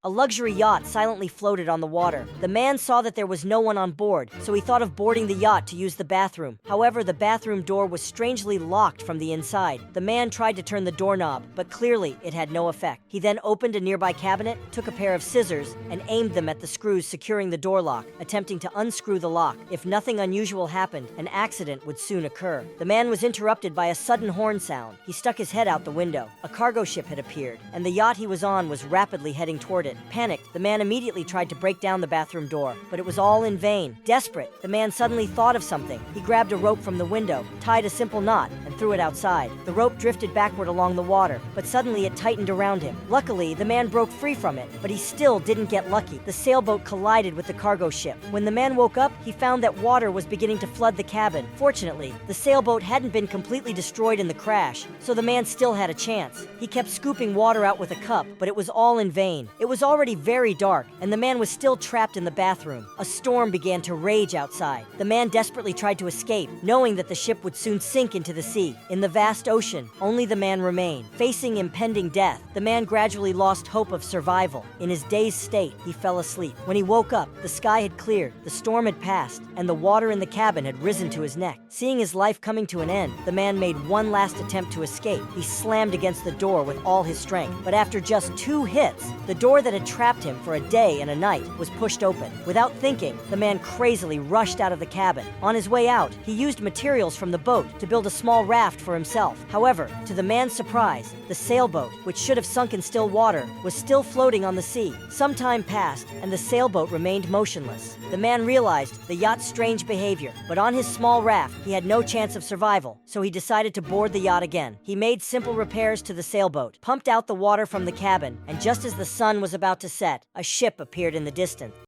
A luxury yacht silently floated on the water. The man saw that there was no one on board, so he thought of boarding the yacht to use the bathroom. However, the bathroom door was strangely locked from the inside. The man tried to turn the doorknob, but clearly it had no effect. He then opened a nearby cabinet, took a pair of scissors, and aimed them at the screws securing the door lock, attempting to unscrew the lock. If nothing unusual happened, an accident would soon occur. The man was interrupted by a sudden horn sound. He stuck his head out the window. A cargo ship had appeared, and the yacht he was on was rapidly heading toward it. Panicked, the man immediately tried to break down the bathroom door, but it was all in vain. Desperate, the man suddenly thought of something. He grabbed a rope from the window, tied a simple knot, and threw it outside. The rope drifted backward along the water, but suddenly it tightened around him. Luckily, the man broke free from it, but he still didn't get lucky. The sailboat collided with the cargo ship. When the man woke up, he found that water was beginning to flood the cabin. Fortunately, the sailboat hadn't been completely destroyed in the crash, so the man still had a chance. He kept scooping water out with a cup, but it was all in vain. It was already very dark, and the man was still trapped in the bathroom. A storm began to rage outside. The man desperately tried to escape, knowing that the ship would soon sink into the sea. In the vast ocean, only the man remained. Facing impending death, the man gradually lost hope of survival. In his dazed state, he fell asleep. When he woke up, the sky had cleared, the storm had passed, and the water in the cabin had risen to his neck. Seeing his life coming to an end, the man made one last attempt to escape. He slammed against the door with all his strength, but after just 2 hits, the door that had trapped him for a day and a night was pushed open. Without thinking, the man crazily rushed out of the cabin. On his way out, he used materials from the boat to build a small raft for himself. However, to the man's surprise, the sailboat, which should have sunk in still water, was still floating on the sea. Some time passed, and the sailboat remained motionless. The man realized the yacht's strange behavior, but on his small raft, he had no chance of survival, so he decided to board the yacht again. He made simple repairs to the sailboat, pumped out the water from the cabin, and just as the sun was about to set, a ship appeared in the distance.